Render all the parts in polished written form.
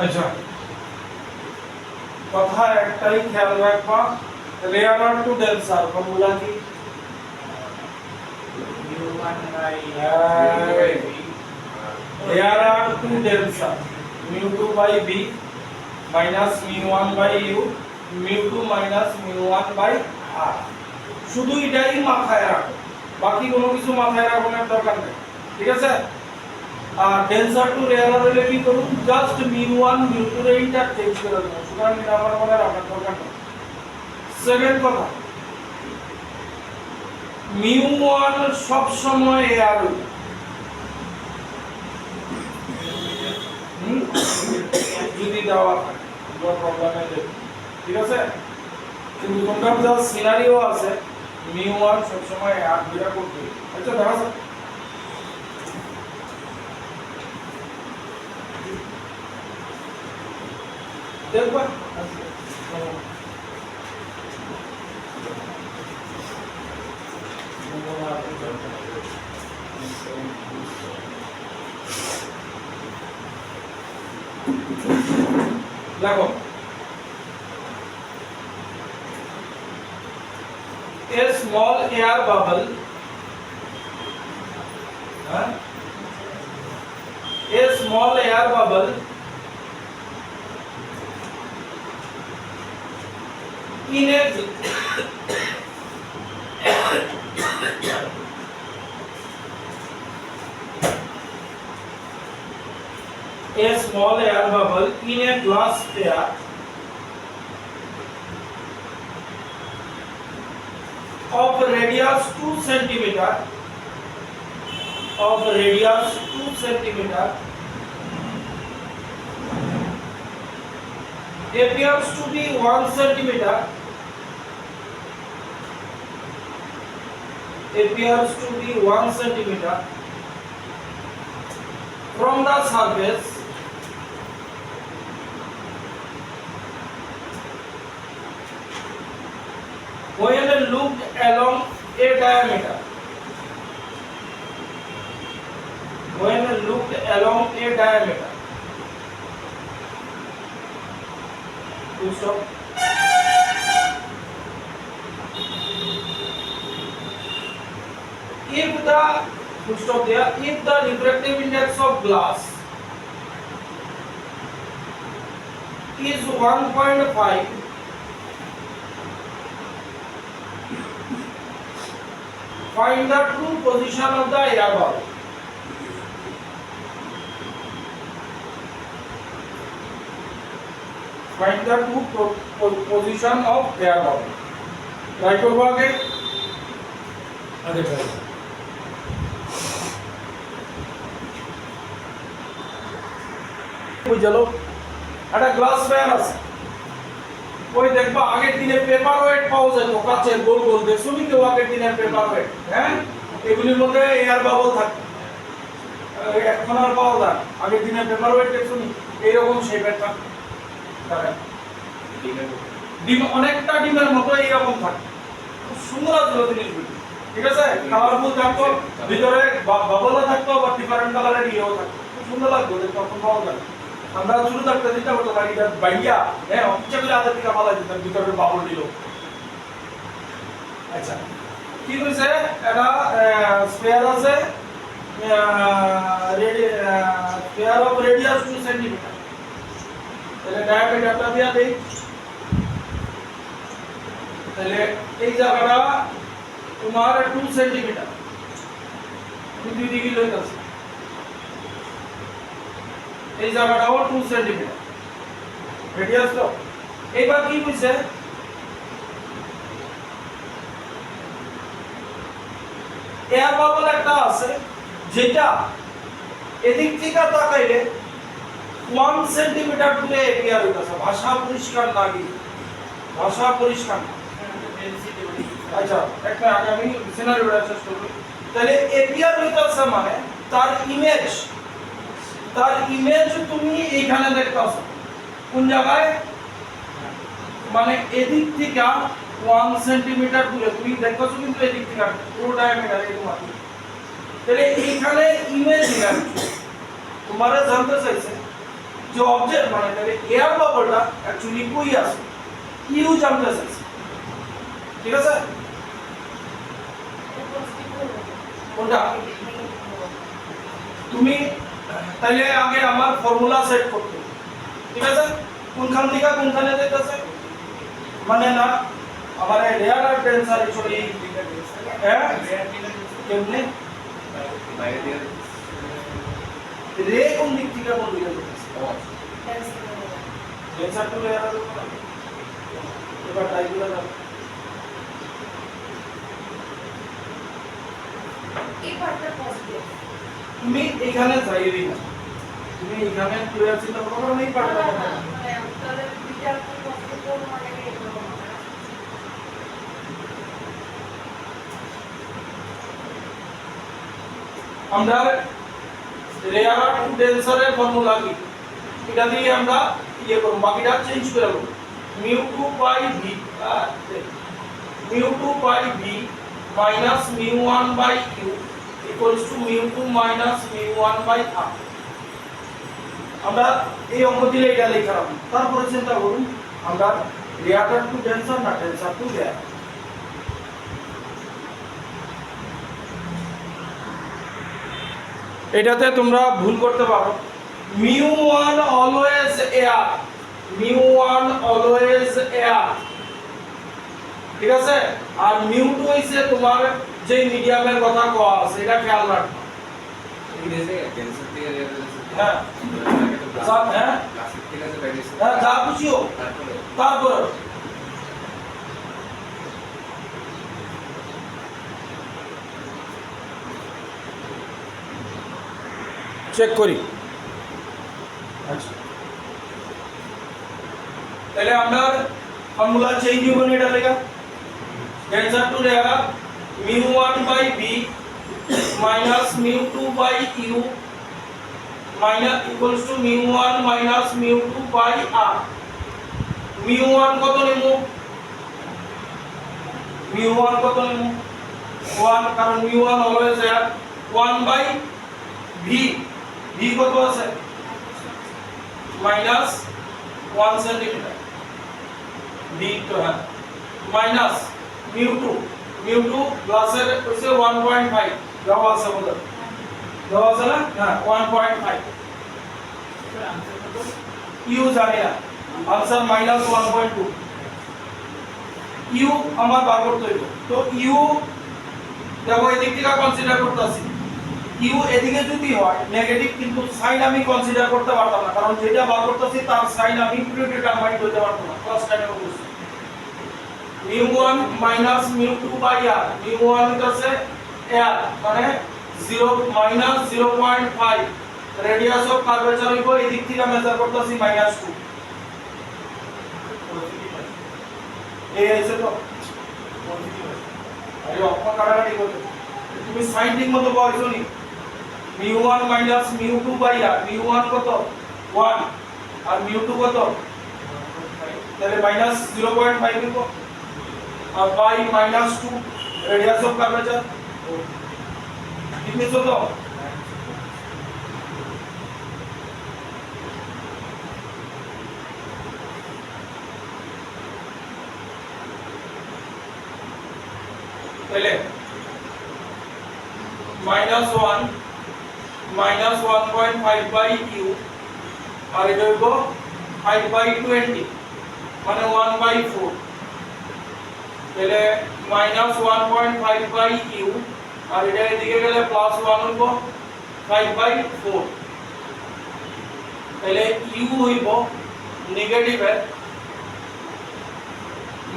আচ্ছা, কথা একটাই খেয়াল রাখবা, রেয়ারার টু ডেন্সার ফর্মুলা কি? রেয়ারার two ডেন্সার mu2 by b minus mu1 by u, mu2 minus mu1 by r। শুধু এটাই মাথায় রাখো, বাকি কোনো কিছু মাথায় রাখার দরকার নেই, ঠিক আছে? আর ডেন্সার টু রেয়ারার হলে কি করুন, জাস্ট mu1 mu2 এর ইন্টারচেঞ্জ করে দেবো, সুতরাং এটা আমার মনে রাখার দরকার নেই। সেকেন্ড কথা, mu1 সব সময় এয়ার যদি দেওয়া থাকে কোনো প্রবলেম নেই, ঠিক আছে? কিন্তু তোমরা যা সিনারিও আছে mu1 সব সময় এয়ার বিরা করতে। আচ্ছা দেখা যাক, দেখবা দেখো, a small air bubble, a small air bubble in a small air bubble in a glass sphere of radius 2 centimeter, of radius 2 centimeter appears to be 1 centimeter, appears to be 1 centimeter from the surface when looked along a diameter, when looked along a diameter, full stop। If the, full stop there, if the refractive index of glass is 1.5, find the true position of the air bubble। Find the true position of air bubble। Try করব আগে try। বুঝলো, একটা glass sphere আছে, ওই দেখবা আগের দিনে paper wait পাওয়া যায় তো কাছে গোল গোল দেখছো নি কেউ আগের দিনের পেপার ওয়েট? হ্যাঁ, এগুলির মধ্যে এয়ার বাবল থাকে, এখন আর পাওয়া যায়। আগের দিনের পেপার ওয়েট দেখছো নি এইরকম শেপের থাকে, ডিম অনেকটা ডিমের মতো এইরকম থাকে, খুব সুন্দর আছে জিনিসগুলো, ঠিক আছে? কালারফুল থাকতো, ভিতরে বাবলও থাকতো, বা ডিফারেন্ট কালারের ইয়েও থাকতো, খুব সুন্দর লাগতো দেখতে, তখন পাওয়া যায়। আমরা শুরু থাকতে দিতে হতো বাড়িটা বাইয়া, হ্যাঁ অফিসে গেলে হাতের দিকে ফালাই দিতাম, ভিতরে বাবল দিল। আচ্ছা, কি হয়েছে, এটা স্ফিয়ার আছে, স্ফিয়ার অফ রেডিয়াস 2 সেন্টিমিটার, তাহলে ডায়ামিটারটা দিয়া দেই, তাহলে এই জায়গাটা তোমার 2 সেন্টিমিটার, দুই দিকে লইতাছে, এই জায়গাটাও 2 সেন্টিমিটার রেডিয়াস তো। এইবার কি হইছে, এয়ার বাবল একটা আছে যেটা এদিক থেকে তাকাইলে 1 সেন্টিমিটার দূরে এরিয়া হইতাছে। ভাষা পরিষ্কার না কি? ভাষা পরিষ্কার না। আচ্ছা, একটা আগামী সিনারিওটা চেষ্টা করি। তাহলে এরিয়া হইতাছে মানে তার ইমেজ তুমি এইখানে দেখতাছো কোন জায়গায়, মানে এদিক থেকে 1 সেন্টিমিটার দূরে তুমি দেখতেছো, কিন্তু এদিক থেকে পুরো ডায়ামিটার এরকম আছে। তাহলে এইখানে ইমেজ তোমারে জানতে চাইছে যে অবজেক্ট মানে তাহলে এয়ার বাবলটা অ্যাকচুয়ালি কই আছে ইউ জানতেছে ঠিক আছে কোনটা তুমি তাইলে আগে আমার ফর্মুলা সেট করতে ঠিক আছে কোনখান থেকে কোনখানে যেতেছে মানে না আমার রেয়ার আর টেনসার অ্যাকচুয়ালি হ্যাঁ কেমনে বাইরে দিয়ে রে কোন দিক থেকে কোন দিকে যেতেছে টেনসার টু রেয়ার আর এবার টাইগুলো দাও এই পার্টটা পজিটিভ তুমি এখানে যাইবি না তুমি এখানে ক্লিয়ার চিন্তা করো কারণ এই পার্টটা মানে তাহলে বিটা পজিটিভ কোন মানে এরকম আমরা রেয়ার আর টেনসারের ফর্মুলা কি এটা দিয়ে আমরা ইয়ে করব বাকিটা চেঞ্জ করে দেব mu2 by v mu2 by v minus mu1 by u equals to mu2 minus mu1 by r আমরা এই অঙ্ক দিলে এটা লেখা রাখব তারপরে চিন্তা করুন আমরা রেয়ার টু টেনসার না টেনসার টু রেয়ার এটাতে তোমরা ভুল করতে পারো mu1 always air mu1 always air ঠিক আছে আর mu2 হইছে তোমার যে মিডিয়ামের কথা কোয়া আছে এটা খেয়াল রাখবা ইংরেজি টেনশন থেকে রেয়ার হ্যাঁ সব হ্যাঁ ক্লাসিক থেকে আছে বাইরে হ্যাঁ যা খুশিও তারপর চেক করি আচ্ছা তাহলে আমরা ফর্মুলা চেঞ্জ হবে না এটা লেখা denser to rarer mu1 by v minus mu2 by u minus equals to mu1 minus mu2 by r mu1 কত নেব mu1 কত নেব 1 কারণ mu1 অলওয়েজ এর 1 by v v কত আছে minus 1 সেন্টিমিটার v তো হ্যাঁ minus mu2 প্লাস এর হচ্ছে 1.5 দেওয়া আছে বলে দেওয়া আছে না হ্যাঁ 1.5 ইউ জানি না आंसर -1.2 ইউ আমার বার করতে হইব তো ইউ দেখো এদিক থেকে কনসিডার করতেছি ইউ এদিকে যদি হয় নেগেটিভ কিন্তু সাইন আমি কনসিডার করতে পারতাম না কারণ যেটা বার করতেছি তার সাইন আমি প্রিডিটারমাইন্ড করতে পারতাম না ফার্স্ট টাইমে বলছি mu1 minus mu2 by r mu1 হচ্ছে r মানে 0 রেডিয়াস অফ কার্ভেচার হইব এই দিক থেকে মেজার করতেছি -2 এই আছে তো আরে অপা কাটাকাটি করতে তুমি সাইন ঠিক মতো বলছো নি mu1 minus mu2 by r mu1 কত 1 আর mu2 কত তাহলে -0.5 হইব और by -2 रेडियस ऑफ कर्वेचर कितने सो तो पहले -1 -1.5 by u और इधर को 5 by 20 माने 1/4 তাহলে -1.5 বাই ইউ আর এটা এদিকে গেলে +1 হইব 5/4 তাহলে ইউ হইব নেগেটিভ এর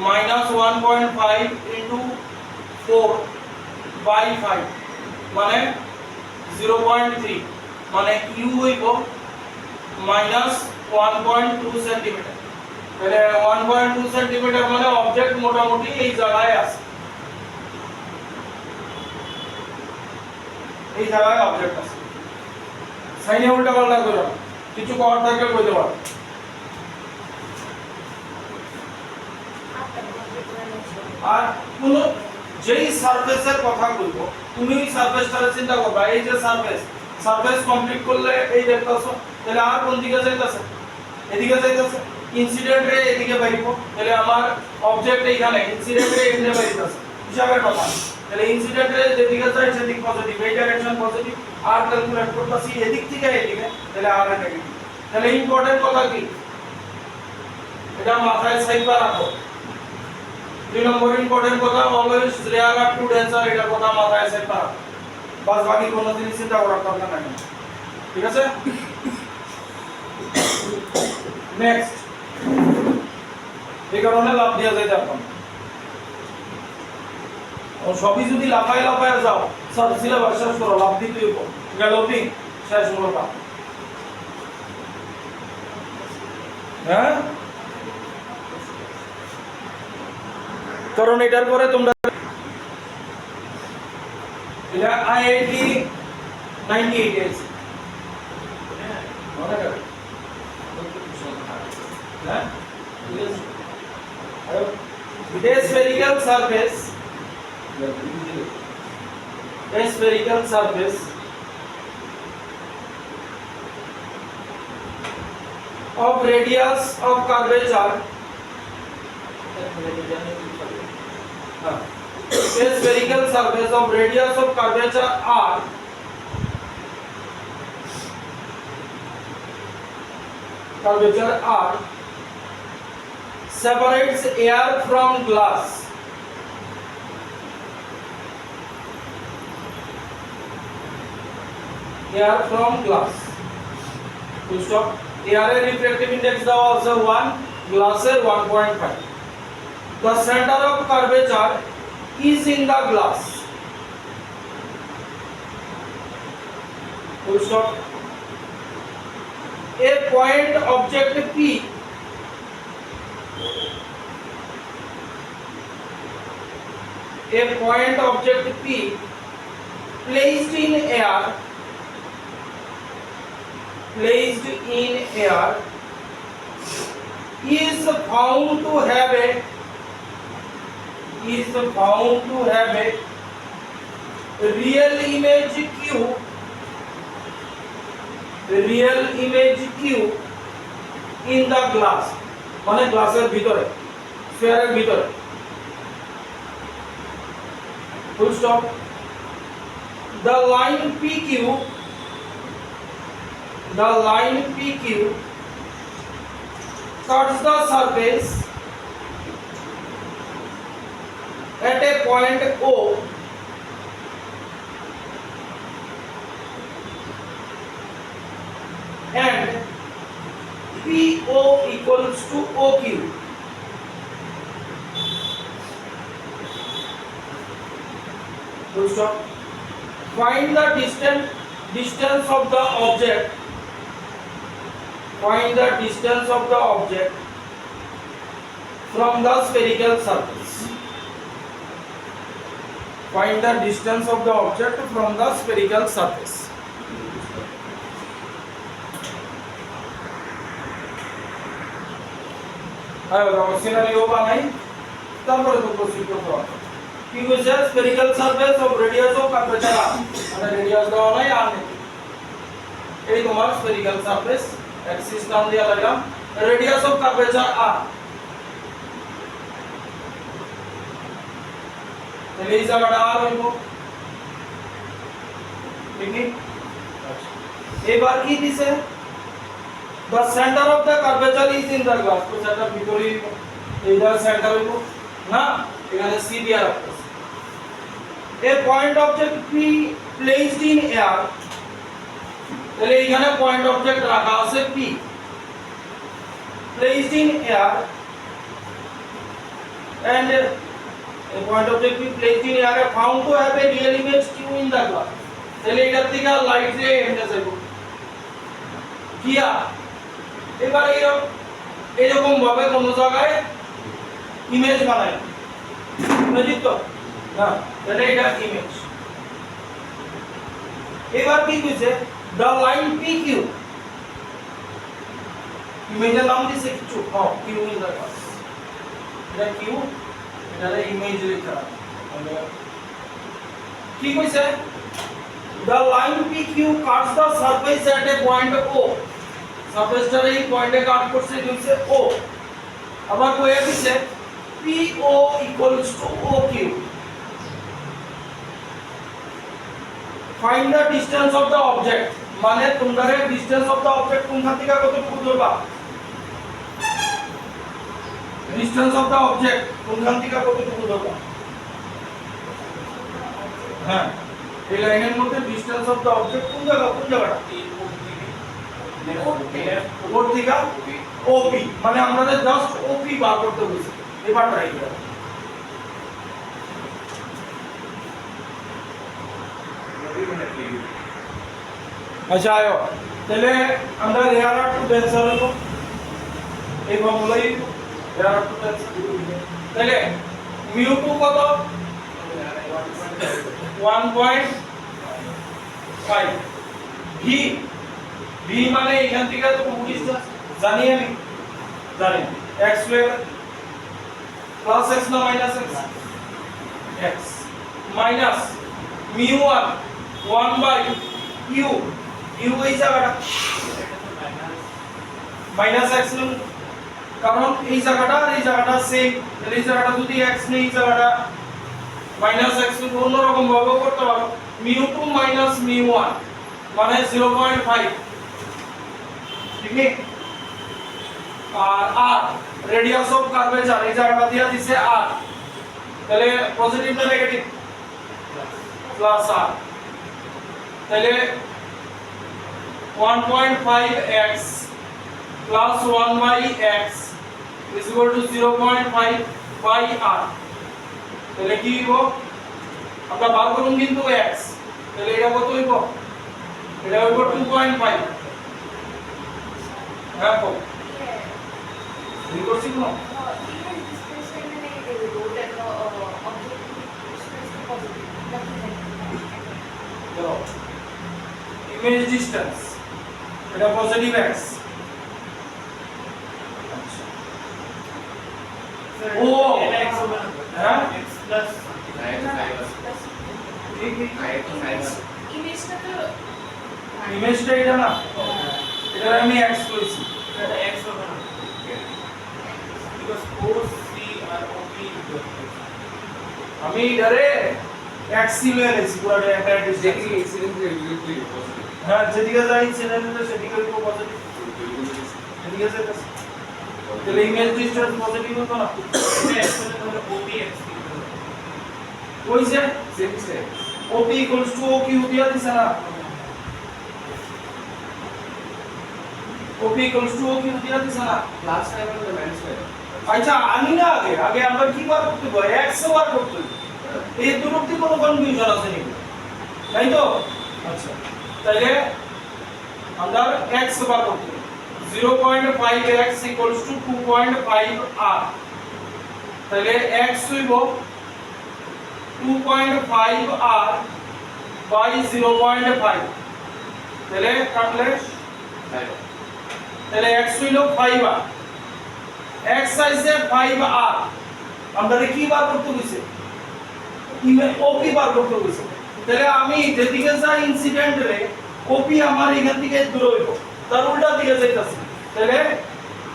-1.5 ইনটু 4/5 মানে 0.3 মানে ইউ হইব -1.2 সেন্টিমিটার তাহলে 1.2 সেন্টিমিটার মানে অবজেক্ট মোটামুটি এই জায়গায় আছে এই জায়গায় অবজেক্ট আছে সাইনে উল্টা পাল্টা করো কিছু কভার থাকলে কইতে পারো আর কোন যেই সারফেসের কথা বলবো তুমি ওই সারফেসটারে চিন্তা করবা এই যে সারফেস সারফেস কমপ্লিট করলে এই দেখতেছো তাহলে আর কোন দিকে যাইতেছে এদিকে যাইতেছে ইনসিডেন্ট রে এদিকে বাইব তাহলে আমার অবজেক্ট এইখানে ইনসিডেন্ট রে এখানে বাইতেছে হিসাবের কথা তাহলে ইনসিডেন্ট রে যেদিকে যায় সেদিক পজিটিভ এই ডাইরেকশন পজিটিভ আর ক্যালকুলেট করতেছি এদিক থেকে এদিকে তাহলে আর নেগেটিভ তাহলে ইম্পর্টেন্ট কথা কি এটা মাথায় সাইপা রাখো 2 নম্বর ইম্পর্টেন্ট কথা অলওয়েজ রেয়ার আপ টু ডেন্সার এটা কথা মাথায় সাইপা রাখো বাস বাকি কোনো জিনিস চিন্তা করার দরকার নাই ঠিক আছে নেক্সট এই কারণে লাভ দেওয়া যায় এখন সবই যদি লাফায় লাফায় যাও স্যার সিলেবাস শেষ করো লাভ দিতে হইব গ্যালোপিং শেষ করবা হ্যাঁ কারণ এটার পরে তোমরা এটা আইআইটি 98 আছে মনে রাখো হ্যাঁ it is spherical surface a spherical surface of radius of curvature a spherical surface of radius of curvature r separates air from glass full stop air এর refractive index দেওয়া আছে 1 glass এর 1.5 the center of curvature is in the glass full stop a point object P placed in air is found to have a real image Q in the glass মানে গ্লাসের ভিতরে স্ফিয়ারের ভিতরে full stop the line PQ cuts the surface at a point O and PO equals to OQ. Full stop. Find the distance of the object. Find the distance of the object from the spherical surface. Find the distance of the object from the spherical surface. Scenario বানাই তারপরে তো proceed করতে হবে কি কইছে spherical surface of radius of curvature আর মানে radius দেওয়া নাই আর নেই এই তোমার স্ফেরিক্যাল সারফেস অ্যাক্সিস নাম দিয়া লাগলাম রেডিয়াস অফ কার্ভেচার আর তাহলে এই জায়গাটা আর হইব ঠিক নেই এবার কি দিছে the center of the curvature is in the glass তো সেটা ভিতরে এইটা সেন্টার হইব না এখানে সি দিয়া রাখতেছি a point object P placed in air তাহলে এখানে পয়েন্ট অবজেক্ট রাখা আছে P placed in air and a point object P placed in air found to have a real image Q in the glass তাহলে এটার থেকে light রে এমনে যাইব কিয়া এবার এরকম ভাবে কোন জায়গায় ইমেজ বানাই ইমেজ তো না তাহলে এটা ইমেজ এবার কি কইছে the line PQ ইমেজের নাম দিছে কিছু Q in the glass এটা Q এটা ইমেজ লেখা কি কইছে the line PQ cuts the surface at a point O সারফেসটার এই পয়েন্টে কাট করছে এটা হচ্ছে O আবার কইয়া দিছে PO OQ find the distance of the object মানে তোমরা distance of the object কোনখান থেকে কতটুকু ধরবা distance of the object কোনখান থেকে কতটুকু ধরবা হ্যাঁ এই লাইনের মধ্যে distance of the object কোন জায়গাটা উপর থেকে OP মানে আমাদের জাস্ট OP বার করতে বলেছে এবার ট্রাই করো अच्छा आयो তাহলে আমরা here are to answer হলো এই ফর্মুলাই here are to answer তাহলে mu2 কত 1.5 v মানে এখান থেকে তো ডিসটেন্স জানি আমি জানি x স্কয়ার প্লাস x না minus x x minus mu1 1/u u এই জায়গাটা মাইনাস x নুন কারণ এই জায়গাটা আর এই জায়গাটা সেম এই জায়গাটা যদি x নেই এই জায়গাটা মাইনাস x নুন অন্য রকম ভাবে করতে পারো mu2 মাইনাস mu1 মানে 0.5 ঠিক আছে আর রেডিয়াস অফ কার্ভেচার এই জায়গাটা দিয়া দিছে r তাহলে পজিটিভ না নেগেটিভ প্লাস r তাহলে 1.5x plus 1/x is equal to 0.5 by r তাহলে কি হইব আমরা বার করুন কিন্তু x তাহলে এটা কত হইব এটা হইব 2.5 হ্যাঁ কো রিকোর্সিভ না image distance এটা পজিটিভ x ও হ্যাঁ ইমেজটা তো ইমেজটা এটা না এটা আমি x কইছি এটা x হবে না because OC আর OP আমি এটারে x লয়ে নিছি পুরো একটা দেখি ডিসটেন্স এক্সিডেন্ট রিলেটেড পজিটিভ হ্যাঁ যেদিকে যাই চ্যানেলে সেদিকে হইব পজিটিভ এদিকে যেতে তাহলে ইমেজ ডিসটেন্স পজিটিভ হতো না এটা x হলে তাহলে OP x ওই যে সেম সেম OP OQ দিয়া দিছে না OP OQ দিয়া দিছে না ক্লাস 5 এর মাইনাস 5 আচ্ছা আমি না আগে আমরা কি বার করতে হবে x বার করতে হবে এই দুটোতে কোনো কনফিউশন আছে নাকি তাই তো আচ্ছা তাহলে আমরা x বার করতে হবে 0.5x 2.5r তাহলে x হইব 2.5r by 0.5 তাহলে কাটলে তাহলে x হইল 5r x সাইজে 5r আমরা কি বার করতে হইছে OP বার করতে হইছে তাহলে আমি যেদিকে যাই ইনসিডেন্ট রে OP আমার এখান থেকে দূর হইব তার উল্টা দিকে যাইতাছে তাহলে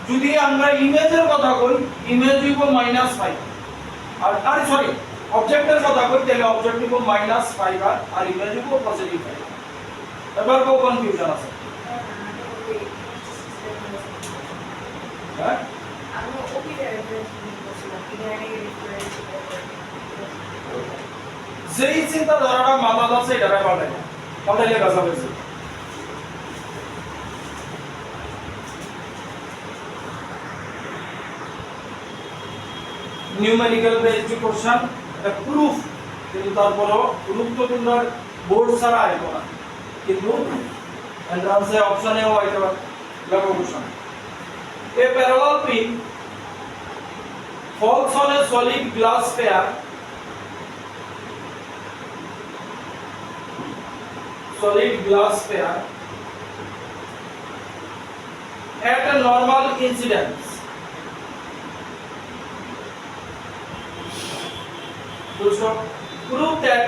যদি আমরা ইমেজের কথা কই ইমেজ হইব -5 আর সরি অবজেক্টের কথা কই তাহলে অবজেক্ট হইব -5 আর ইমেজ হইব পজিটিভ 5 এবার কো কনফিউশন আছে হ্যাঁ আমি ওপি রেফারেন্স করছিলাম এখানে রেফারেন্স যেই চিন্তা ধারাটা মাথা আছে এটা পাল্টাইলে কাজ হবে নিউমেরিক্যাল বেসড কোশ্চেন এটা প্রুফ কিন্তু তারপরও প্রুফ তো তোমরা বোর্ড ছাড়া আইব না কিন্তু এন্ট্রান্সে অপশনেও আইতে পারে লাগো question a parallel pin falls on a solid glass sphere at a normal incidence prove that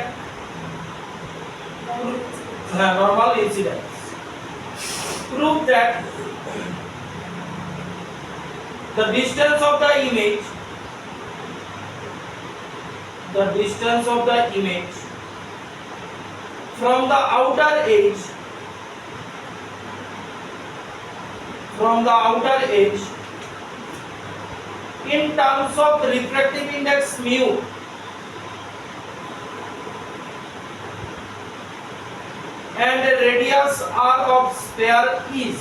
normal incidence. Prove that the distance of the image from the outer edge in terms of refractive index mu and radius r of sphere is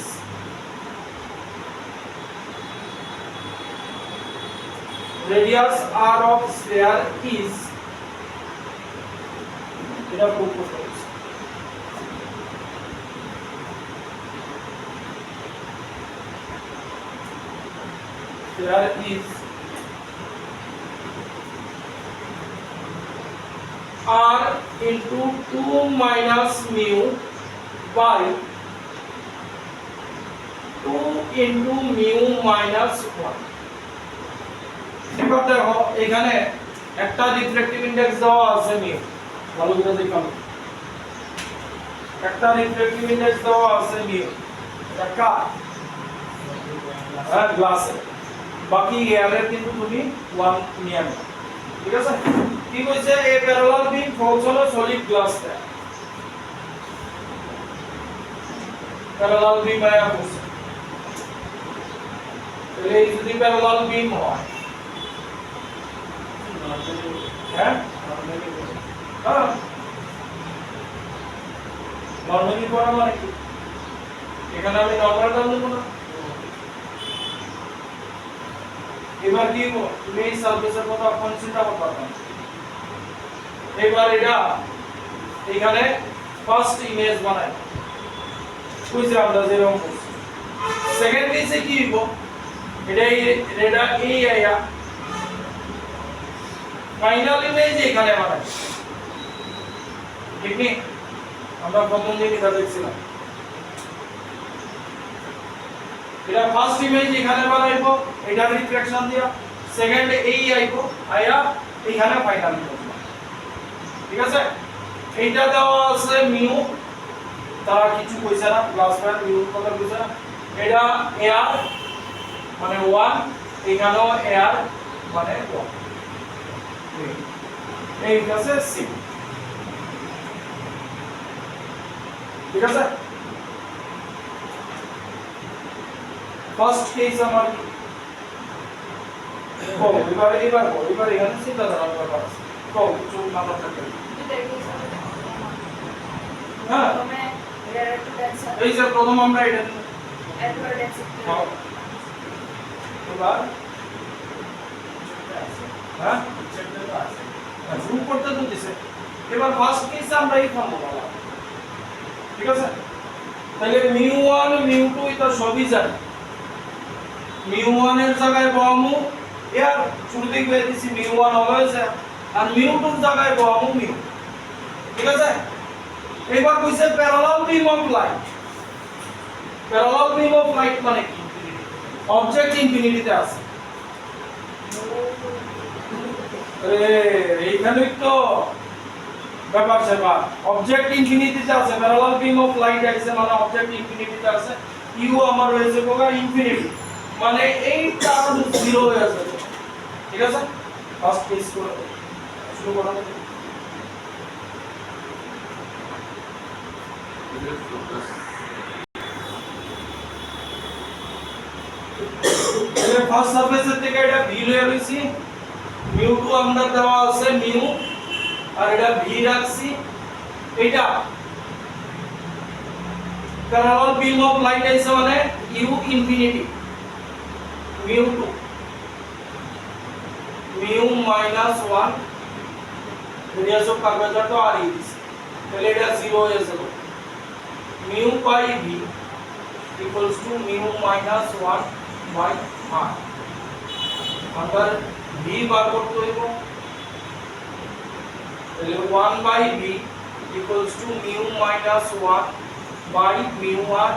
এটা proof করতে হবে। Sphere is r into 2 minus mu by 2 into mu minus 1। এবার দেখো এখানে একটা reflective index দেওয়া আছে mu, ভালো করে দেখো একটা রিফ্লেকটিভ ইনডেক্স দেওয়া আছে mu, এটা কার? হ্যাঁ, গ্লাসে। বাকি এয়ারের কিন্তু তুমি 1 নিয়ে নাও, ঠিক আছে? কি কইছে এ প্যারালাল বিম ফলস হলো সলিড গ্লাসটা, প্যারালাল বিম আয়া বসে তাহলে এই যদি প্যারালাল বিম হয়, হ্যাঁ হ্যাঁ নরমালি করা মানে কি? এখানে আমি নরমাল টার্ম দেব না। এবার কি তুমি এই সারফেসের কথা এখন চিন্তা করতে পারবে না। এবার এটা এখানে ফার্স্ট ইমেজ বানাই, বুঝছে? আমরা যেরকম করছি সেকেন্ড কেসে কি হইব, এটা এই আয়া ফাইনাল ইমেজ এখানে বানাই, ঠিক নেই? আমরা প্রথম জিনিসটা দেখছিলাম, এটা ফার্স্ট ইমেজ এখানে বানাইবো, এটা রিফ্লেকশন দিয়া, সেকেন্ড এই আইবো, আয়া এখানে ফাইনাল ইমেজ, ঠিক আছে? এইটা দেওয়া আছে মিউ, তারা কিছু কইছে না, প্লাস মান মিউ কথা কইছে না। এটা এয়ার মানে 1, এখানেও এয়ার মানে 1, এই আছে সি, ঠিক আছে? ফার্স্ট কেস আমার এবার এখানে চিন্তা করার ব্যাপার আছে। কিছু নাম্বার থাকে, হ্যাঁ এই যে প্রথম আমরা এটা এবার হ্যাঁ শুরু করতে তো দিছে। এবার ফার্স্ট কেসে আমরা এই ফর্মুলা বলা, ঠিক আছে? তাহলে μ1 μ2 এটা সবই জানি। μ1 এর জায়গায় বহামু এর শুরুতেই কই দিছি μ1 অলওয়েজ, আর μ2 এর জায়গায় বহামু μ, ঠিক আছে? এবার কইছে parallel beam of light. Parallel beam of light মানে কি? অবজেক্ট ইনফিনিটিতে আছে। এইখানেই তো ব্যাপার সেবার, অবজেক্ট ইনফিনিটিতে আছে, প্যারালাল বিম অফ লাইট আছে মানে অবজেক্ট ইনফিনিটিতে আছে। ইউ আমার রয়েছে কোগা ইনফিনিটি, মানে এই টার্ম 0 হয়ে যাবে, ঠিক আছে? ফার্স্ট কেস করে শুরু করা যাবে। তাহলে ফার্স্ট সারফেসের থেকে এটা ভি লয়ে লইছি, μ2 আমরা দেওয়া আছে মিউ, আর এটা ভি রাখছি। এটা প্যারালাল বিম অফ লাইট আছে মানে u infinity μ2 mu minus 1 radius of curvature তো আর এই দিছে, তাহলে এটা 0 হয়ে যাবে। Mu by v equals to mu minus 1 by r, আমরা ভি বার করতে হইব, তাহলে 1 by v equals to mu minus 1 by mu r,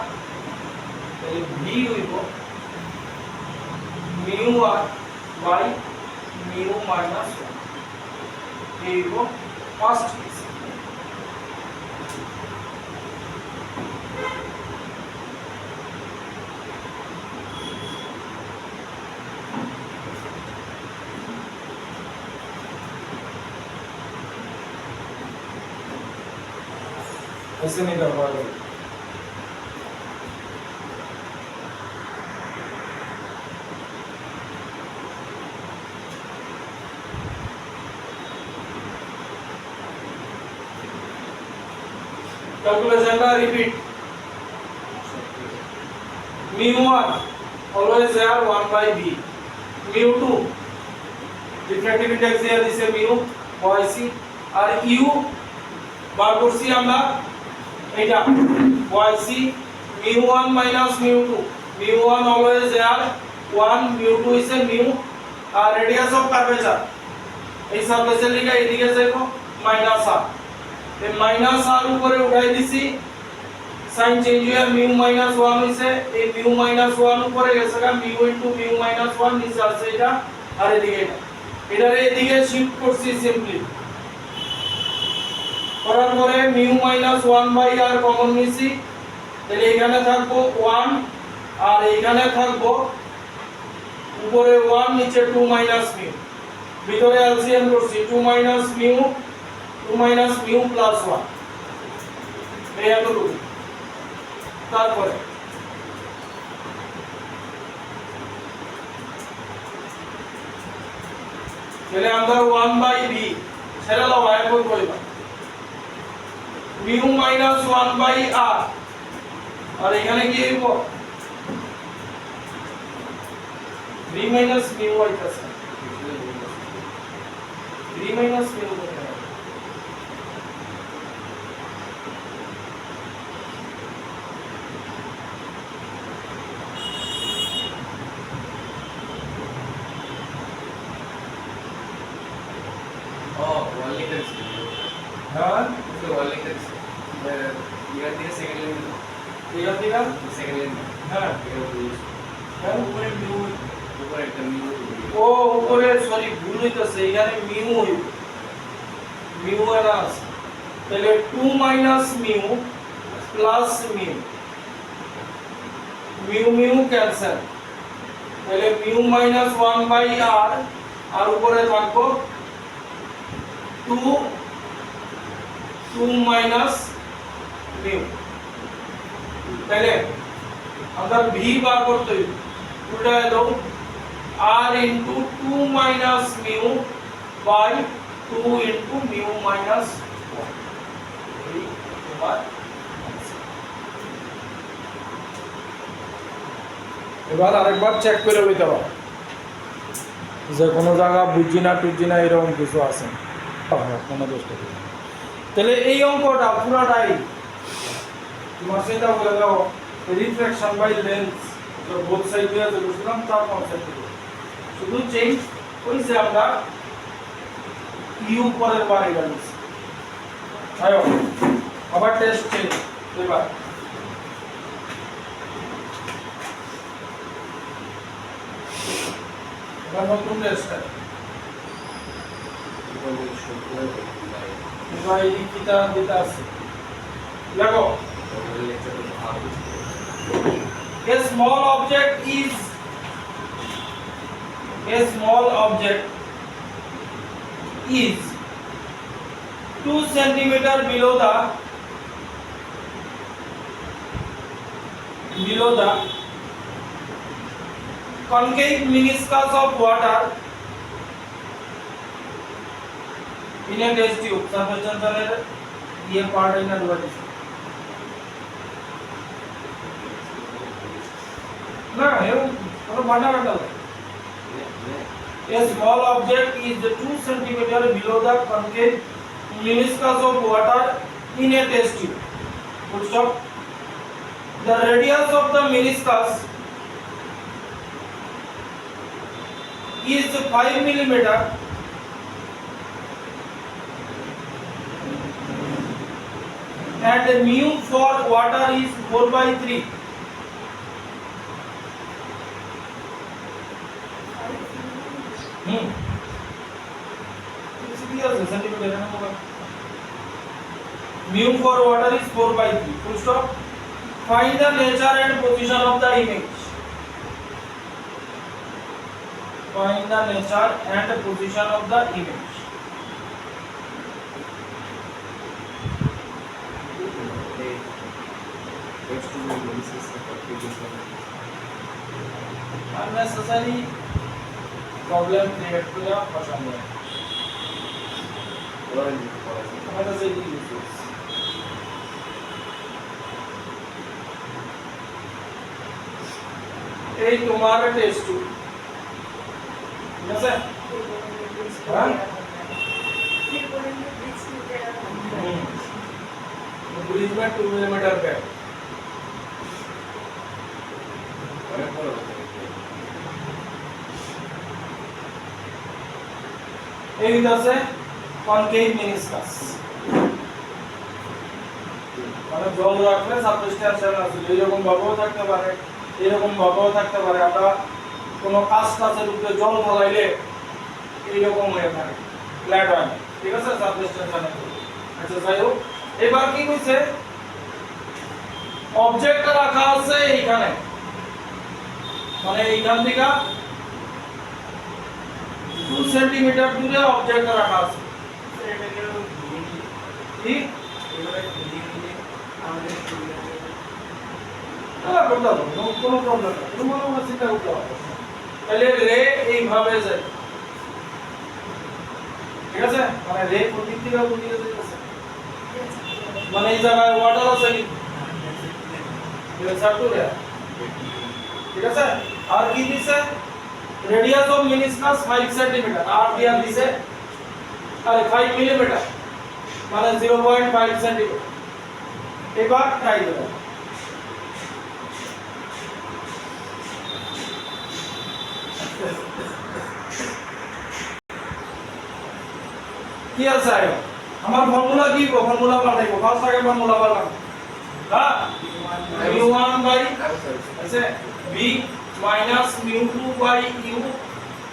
তাহলে ভি হইব mu r by mu minus 1, এই হইব ফার্স্ট কেস। ऐसे नहीं कर पाओगे। कैलकुलेशन का repeat mu1 always have 1 by b, mu2 refractive index here is a mu yc আর u বার করছি আমরা এটা yc mu1 minus mu2, mu1 always have 1, mu2 is a mu R radius of curvature এই সারফেসের লিখে এদিকে যাবো মাইনাস r এই মাইনাস r উপরে উঠাই দিছি সাইন চেঞ্জ হয়ে মিউ মাইনাস 1 হইছে এই মিউ মাইনাস 1 উপরে গেছে গা মিউ ইনটু মিউ মাইনাস 1 নিচে আসছে এটা আর এদিকে এটারে এদিকে শিফট করছি সিম্পলি করার পরে mu minus 1 by r common নিছি তাহলে এখানে থাকবো 1 আর এখানে থাকবো উপরে 1 নিচে 2 মাইনাস মিউ ভিতরে এলসিএম করছি 2 মাইনাস মিউ প্লাস 1 এই এতটুকু তারপরে তাহলে আমরা 1 বাই b সেটা লাও আয় কই কইবা মিউ মাইনাস 1 বাই r আর এখানে কি হইব b মাইনাস মিউ হইতাছে b মাইনাস মিউ हाँ ये दिया हाँ ও উপরে সরি ভুল হইতাছে এখানে মিউ হইব মিউ এর আছে তাহলে 2 minus mu plus mu mu mu cancel তাহলে মিউ মাইনাস 1 বাই r আর উপরে থাকবো 2 মাইনাস মিউ তাহলে আমরা v বার করতে হইব উল্টায় দাও r into 2 minus mu by 2 into mu minus 1 এবার আরেকবার চেক করে লইতে হবে যে কোনো জায়গা বুঝি না এরকম কিছু আছে কোনো দোষ নেই তাহলে এই অঙ্কটা পুরোটাই তোমার সেটা বলে দাও reflection by lens both side দিয়ে যে বুঝলাম তার কনসেপ্ট শুধু চেঞ্জ হইছে আমরা ইউ পরের বার এগালিস আয়ো আবার টেস্ট চেঞ্জ এবার এবার নতুন টেস্ট এবার এই কিটা দিতে আছে লাগো a small object is 2 centimeter below the concave meniscus of water in a test tube surface tension ये पार्ट है ना डिवाइस ना ये तो बड़ा a small object is 2 centimeter below the concave meniscus of water in a test tube. Full stop. The radius of the meniscus is 5 millimeter and mu for water is 4/3. Mu for water is 4/3. Full stop. Find the nature and position of the image. Find the nature and position of the image. That's too many lenses that are pages on it. unnecessary problem create করা পছন্দ হয় What are you for? আমাদের যে uses এই তোমার test two ঠিক আছে হ্যাঁ ब्रिज में 2 मिलीमीटर पे এই আছে কনকেভ মেনিসকাস মানে জল রাখলে সাবস্টেন্সিয়াল আছে এরকম ভাবেও থাকতে পারে এরকম ভাবেও থাকতে পারে আমরা কোনো কাঁচের উপরে জল ঢালাইলে এইরকম হয়ে থাকে ফ্ল্যাট হয় না ঠিক আছে সাবস্টেন্সিয়াল আচ্ছা যাই হোক এবার কি কইছে অবজেক্ট রাখা আছে এইখানে মানে এইখান থেকে 2 সেন্টিমিটার দূরে অবজেক্ট রাখা আছে কি কোনো প্রবলেম নেই কোনো চিন্তা করতে হবে তাহলে রে এইভাবে যায় ঠিক আছে মানে রে প্রতীক থেকে প্রতীকে যাইতেছে মানে এই জায়গায় ওয়াটার আছে কি ঠিক আছে আর কি দিছে রেডিয়াস অফ মেনিসকাস 5 সেন্টিমিটার আর দিয়া দিছে আরে 5 মিলিমিটার মানে 0.5 সেন্টিমিটার এবার ট্রাই করো কি আছে আমার ফর্মুলা কি ফর্মুলা বানাইবো ফার্স্ট আগে ফর্মুলা বানাবো হ্যাঁ mu1 by ऐसे v minus mu2 by u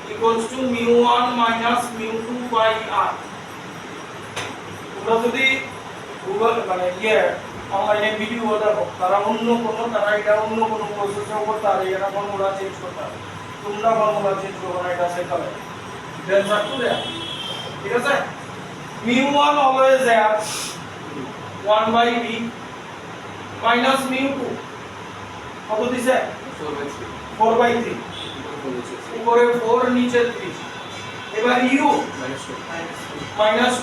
equals to mu1 minus mu2 by r তোমরা যদি গুগল মানে অনলাইনে ভিডিও দেখো তারা এটা অন্য কোনো প্রসেসের উপর তারা এটা ফর্মুলা চেঞ্জ করতে হবে তোমরা ফর্মুলা চেঞ্জ করবে না এটা সেখানে দেন সাকু দেয়া ঠিক আছে mu1 always there 1 by v minus mu2 কত দিছে 4 by 3 উপরে 4 নিচে 3 এবার u minus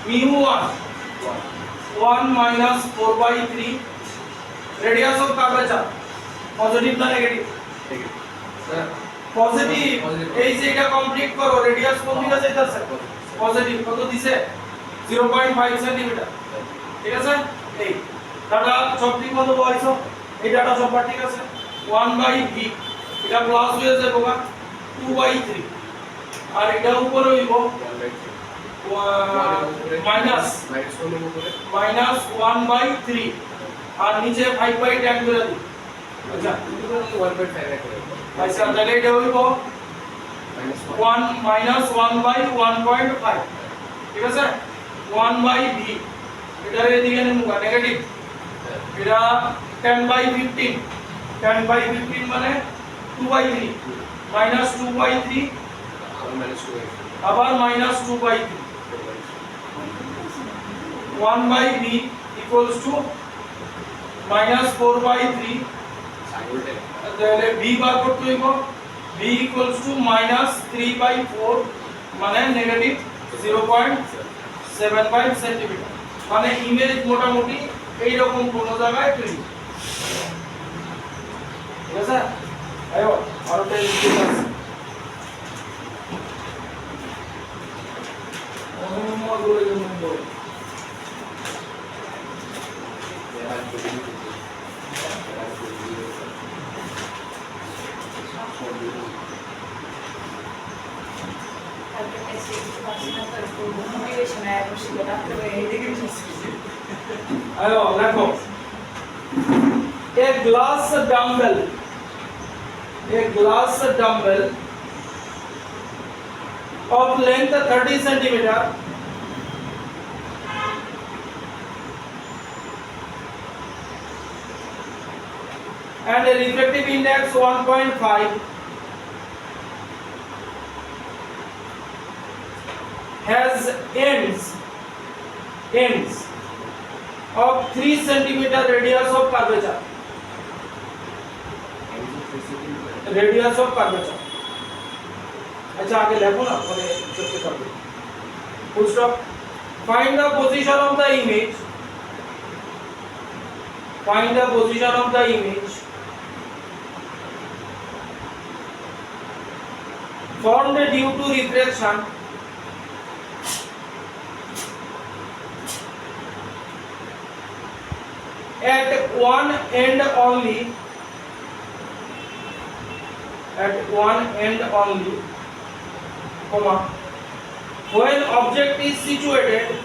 2 mu1 1 minus 4 by 3 radius of curvature positive না নেগেটিভ পজিটিভ এই যে এটা কমপ্লিট করো রেডিয়াস কোন দিকে যাইতাছে পজিটিভ কত দিছে 0.5 সেন্টিমিটার ঠিক আছে এই ডাটা সব ঠিক মতো বলছো এই ডাটা সব ঠিক আছে 1 বাই v এটা প্লাস হয়ে যাবে বাবা 2 বাই 3 আর এটা উপরে হইব মাইনাস 1 বাই 3 আর নিচে 5 বাই 10 করে দিই আচ্ছা 1.5 করে আচ্ছা তাহলে এটা হইব 1 minus 1 by 1.5 ঠিক আছে 1 by v এটার এদিকে নেমুগা নেগেটিভ এটা 10 by 15 10 by 15 মানে 2 by 3 minus 2 by 3 আবার minus 2 by 3 1 by v equals to minus 4 by 3 তাহলে v বার করতে হইব v equals to minus 3 by 4 মানে নেগেটিভ 0.75 সেন্টিমিটার মানে ইমেজ মোটামুটি এই রকম কোন জায়গায় তৈরি ঠিক আছে আয়ো আর একটা ইকুয়েশন আছে অনুমান করে যেমন বল আয়ো দেখো एक glass dumbbell of length 30 centimeter and a refractive index 1.5 has ends of 3 cm radius of curvature. Radius of curvature. अच्छा आगे लिखो ना पहले चेक कर दो. Full stop. Find the position of the image. Find the position of the image formed due to refraction at one end only. At one end only, comma, when object is situated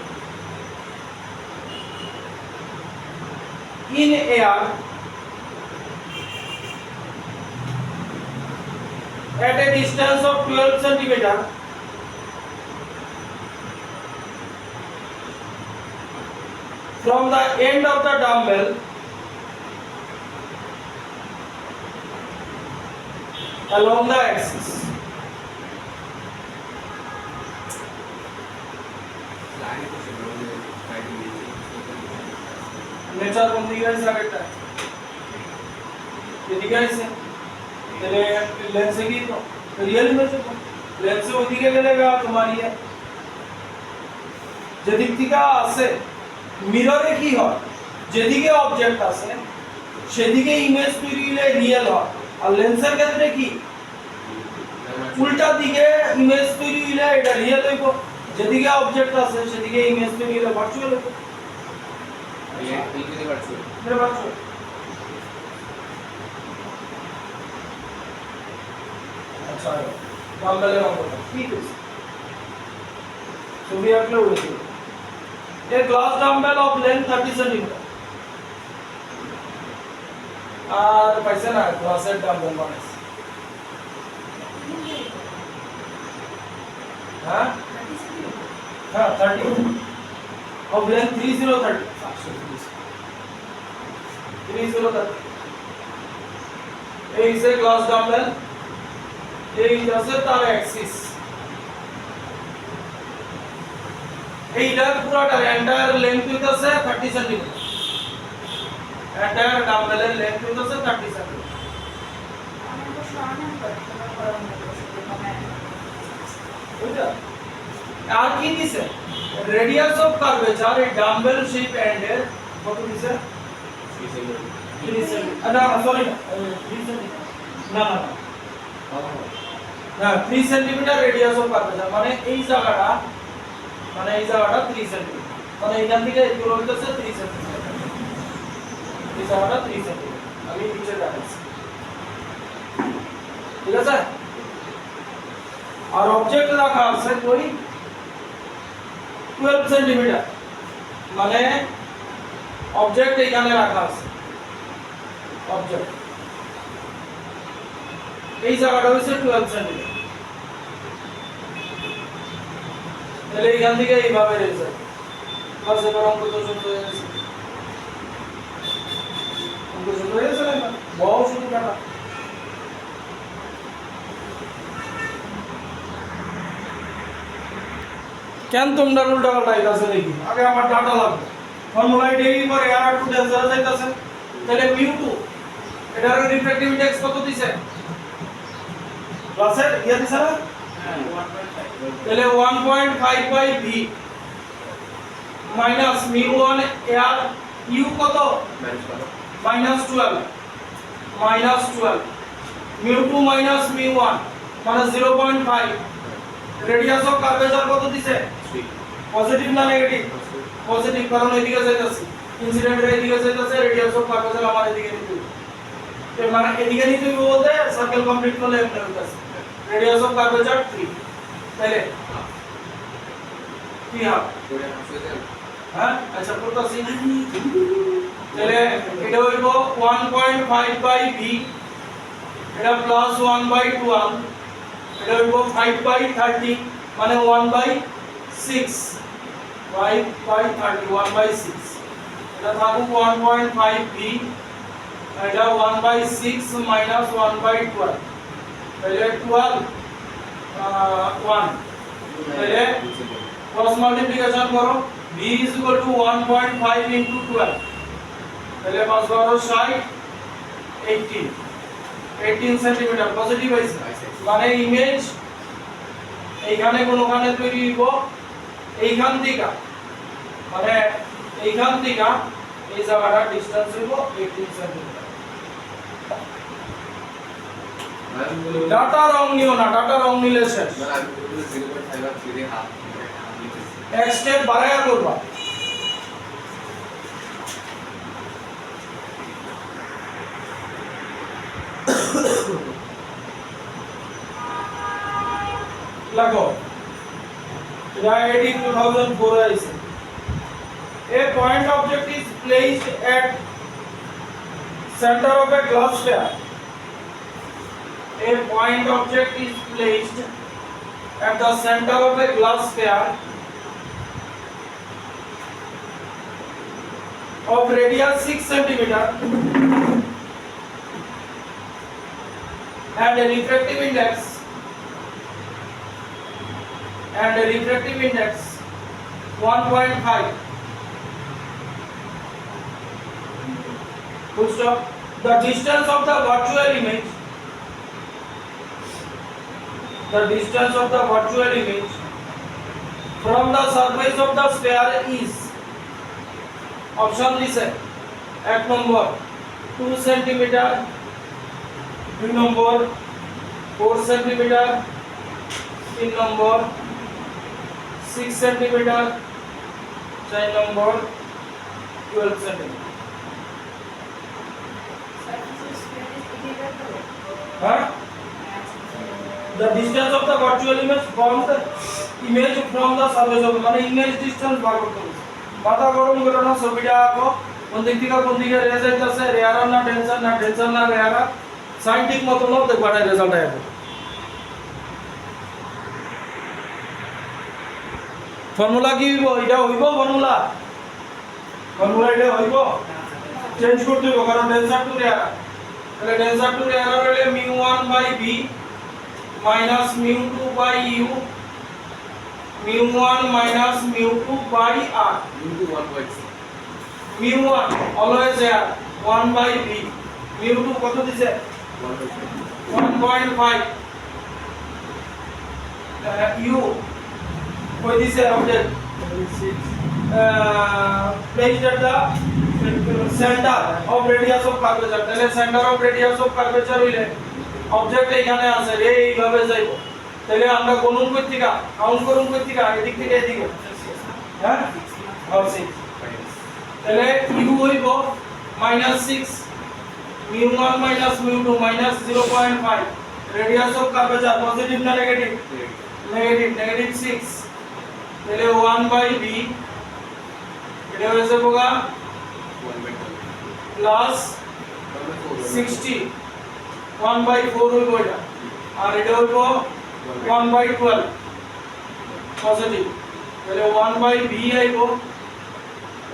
in air at a distance of 12 cm from the end of the dumbbell along the axis. Nature কোন দিকে আছে আগেরটা এদিকে আছে তাহলে লেন্সে কি তো real image তো লেন্সে ওইদিকে গেলেগা তোমার ইয়ে যেদিক থেকে আসে মিররে কি হয় যেদিকে অবজেক্ট আছে সেদিকে ইমেজ তৈরি হলে রিয়েল হয় আর লেন্সের ক্ষেত্রে কি উল্টা দিকে ইমেজ তৈরি হলে এটা রিয়েল হইব যেদিকে অবজেক্ট আছে সেদিকে ইমেজ তৈরি হলে ভার্চুয়াল হইব ভার্চুয়াল আচ্ছা ডাম্বেলের অঙ্কটা কি হইছে ছবি আঁকলে হইছে a glass dumbbell of length 30 cm আর পাইছে না গ্লাসের ডাম্বেল বানাইছে হ্যাঁ হ্যাঁ 30 of length 3030 এই যে গ্লাস ডাম্বেল এই আছে তার অ্যাক্সিস এইটার পুরোটা এন্টায়ার লেন্থ হইতাছে 30 সেমি এন্টায়ার ডাম্বেলের লেন্থ হইতাছে 30 সেমি আমি তো সমান করতে বুঝা আর কি দিছে রেডিয়াস অফ কার্ভেচার এই ডাম্বেল শেপ এন্ডের কত দিছে 3 সেমি না সরি 3 সেমি না না না 3 সেন্টিমিটার রেডিয়াস অফ কার্ভেচার মানে এই জায়গাটা 3 সেন্টিমিটার মানে এখান থেকে এই দূর হইতাছে 3 সেন্টিমিটার এই জায়গাটা 3 সেন্টিমিটার আমি নিচে দেখাচ্ছি ঠিক আছে আর অবজেক্ট রাখা আছে কই 12 সেন্টিমিটার মানে অবজেক্ট এখানে রাখা আছে অবজেক্ট এই জায়গাটা হইছে 12 সেন্টিমিটার তাহলে এখান থেকে এইভাবে রয়েছে বাস এবার অঙ্ক তো শুরু হয়ে গেছে অঙ্ক শুরু হয়ে গেছে না বহু শুরু কাটা কেন তোমরা উল্টা পাল্টা আইতাছে দেখি আগে আমার ডাটা লাগবে ফর্মুলা ডেইলি করে আর একটু ডেঞ্জারাস যাইতাছে তাহলে μ2 এটার রিফ্র্যাক্টিভ ইনডেক্স কত দিছে ক্লাসের ইয়া দিছে না তাহলে 1.5 বাই v মাইনাস μ1 আর u কত মাইনাস 12 μ2 মাইনাস μ1 মানে 0.5 রেডিয়াস অফ কার্ভেচার কত দিছে পজিটিভ না নেগেটিভ পজিটিভ কারণ এদিকে যাইতাছে ইনসিডেন্ট রে এদিকে যাইতাছে রেডিয়াস অফ কার্ভেচার আমার এদিকে নিতে তো মানে এদিকে নিতে বলতে সার্কেল কমপ্লিট করলে এমন হইতাছে রেডিয়াস অফ কার্ভেচার 3 তাহলে কি হবে হ্যাঁ আচ্ছা করতেছি তাহলে এটা হইব 1.5 বাই v এটা প্লাস 1 বাই 12 এটা হইব 5 বাই 30 মানে 1 বাই 6 5 বাই 30 1 বাই 6 এটা থাকুক 1.5 v এটা 1 বাই 6 মাইনাস 1 বাই 12 তাহলে 12 1 তাহলে ক্রস মাল্টিপ্লিকেশন করো v b is equal to 1.5 into 12 তাহলে 5 12 60 18 সেন্টিমিটার পজিটিভ হইছে মানে ইমেজ এইখানে কোনখানে তৈরি হইব এইখান থেকে মানে এইখান থেকে এই জায়গাটা ডিসটেন্স হইব 18 সেন্টিমিটার ডাটা রং নিও না ডাটা রং নিলে শেষ আমি বলবো 0.5 আর 3 হাফ লিখেছি এক স্টেপ বাড়ায়া করবা লাগো এটা এডি 2004 আইছে A point object is placed at center of a glass sphere. A point object is placed at the center of a glass sphere of radius 6 centimeter and a refractive index 1.5. Full stop. The distance of the virtual image from the surface of the sphere is option listen 1 number 2 centimeter 2 number 4 centimeter 3 number 6 centimeter 4 number 12 centimeter Huh? The distance of the virtual image from the surface of মানে image distance বার করতে হবে মাথা গরম করে না ছবিটা আঁকো কোন দিক থেকে কোন দিকে রে যাইতাছে রেয়ার না ডেন্সার না রেয়ার সাইন্টিফিক মত নাও দেখবা না রেজাল্ট আইবো ফর্মুলা কি হইব এটা হইব ফর্মুলা এটা হইব চেঞ্জ করতে হবে কারণ ডেন্সার টু রেয়ার তাহলে ডেন্সার টু রেয়ার হলে μ1/b minus μ2/u μ1 minus μ2/r into 1.6 μ1 always here 1/b μ2 কত দিছে 1.5 u কই দিছে আমাদের placed at the center of radius of curvature তাহলে center of radius of curvature হইলে অবজেক্ট এখানে আছে রে এইভাবে যাইবো তাহলে আমরা গণন কই থেকে কাউন্ট করুন কই থেকে এদিক থেকে এদিকে হ্যাঁ আর 6 তাহলে u হইব -6 μ1 μ2 -0.5 radius of curvature পজিটিভ না নেগেটিভ নেগেটিভ 6 তাহলে 1/b এটা হয়ে যাবে প্লাস 60 1/4 হইব এটা আর এটা হইব 1/12 পজিটিভ তাহলে 1/b আইব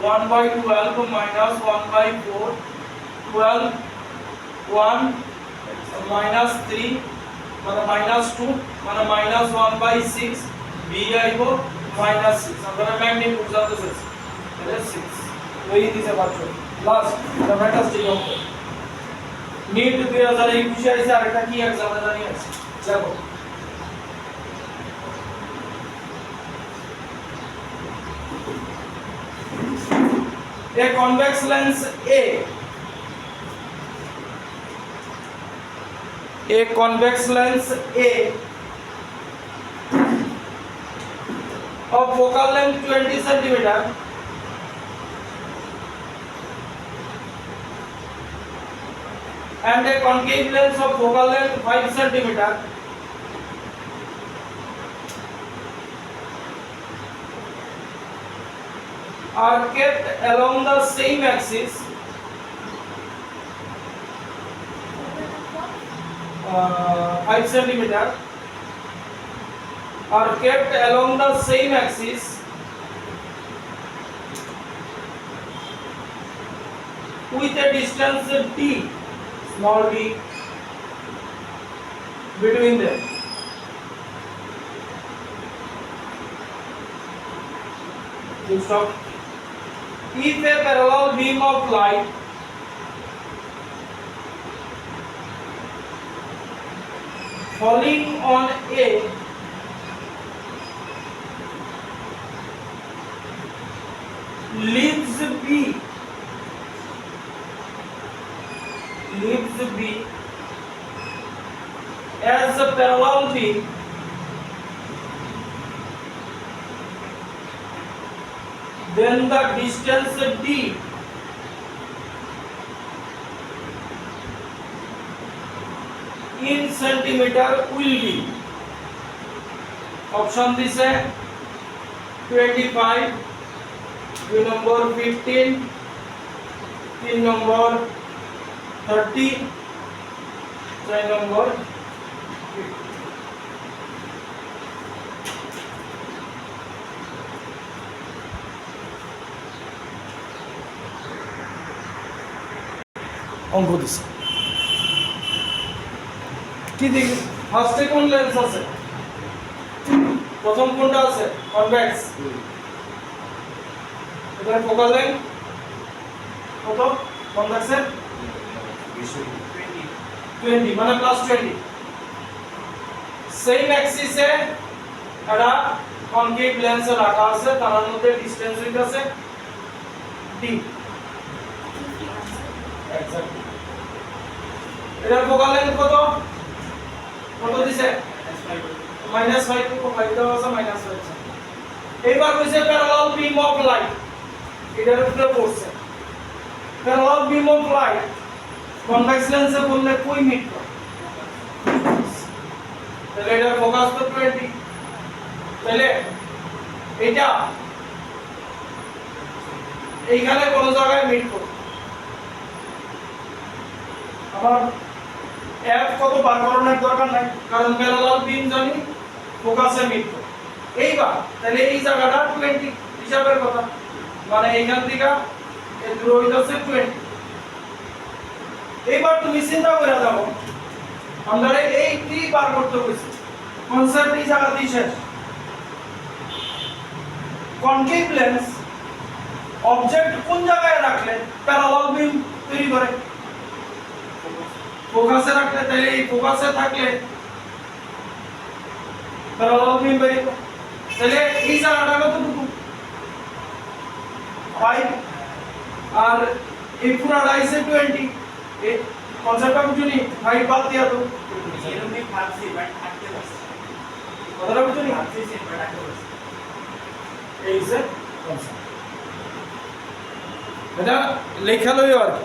1/12 minus 1/4 12 1 minus 3 মানে -2 মানে -1/6 b আইব -6 আমরা ম্যাগনিটিউড জানতেছি তাহলে 6 ওই দিছে পাচ্ছ লাস্ট দ্য ফ্যান্টাস্টিক অঙ্ক नीट 2021 আইছে আর এটা কি एग्जाम জানি আছে দেখো a convex lens A of focal length 20 centimeter and a concave lens of focal length 5 centimeter are kept along the same axis 5 centimeter are kept along the same axis with a distance d small d between them full stop. If a parallel beam of light falling on A leaves B as a parallel beam, then the distance D in centimeter will be, option this है 25, 2 number 15, 3 number 30, 4 number 50. অঙ্ক দিছে কি দেখি ফার্স্টে কোন lens আছে প্রথম কোনটা আছে কনভেক্স এখানে ফোকাল লেন্থ কত কনভেক্সের 20 মানে প্লাস 20 সেম অ্যাক্সিসে এটা কনকেভ লেন্স রাখা আছে তার মধ্যে ডিসটেন্স হইতাছে d এক্স্যাক্টলি এটার ফোকাল লেন্থ কত দিছে -5 को फाइव দেওয়া আছে -5 এইবার হইছে প্যারালাল বিম অফ লাইট এটার উপরে পড়ছে parallel beam of light convex লেন্সে বললে কই মিট করে তাহলে এটার ফোকাস তো 20 তাহলে এটা এইখানে কোন জায়গায় মিট করে আমার এফ কত বার করানোর দরকার নাই কারণ প্যারালাল বিম জানি ফোকাসে মিট করে এইবার তাহলে এই জায়গাটা 20 হিসাবের কথা মানে এইখান থেকে এই দূর হইতাছে 20 এইবার তুমি চিন্তা করে দাও আমরা এই টি বার করতে কইছি কনসেপ্ট এই জায়গাতেই শেষ কনকেভ লেন্স অবজেক্ট কোন জায়গায় রাখলে প্যারালাল বিম তৈরি করে ফোকাসে রাখলে তাহলে এই ফোকাসে থাকলে প্যারালাল বিম বের হবে তাহলে এই জায়গাটা কতটুকু 5 আর এই পুরাটা আছে 20 এই কনসেপ্টটা বুঝুনি 5 বাদ দিয়া তো এরকম भी फारसी बट आते बस কথাটা বুঝুনি फारसी से बट आते बस এই যে কনসেপ্ট এটা লেখা লইও আর কি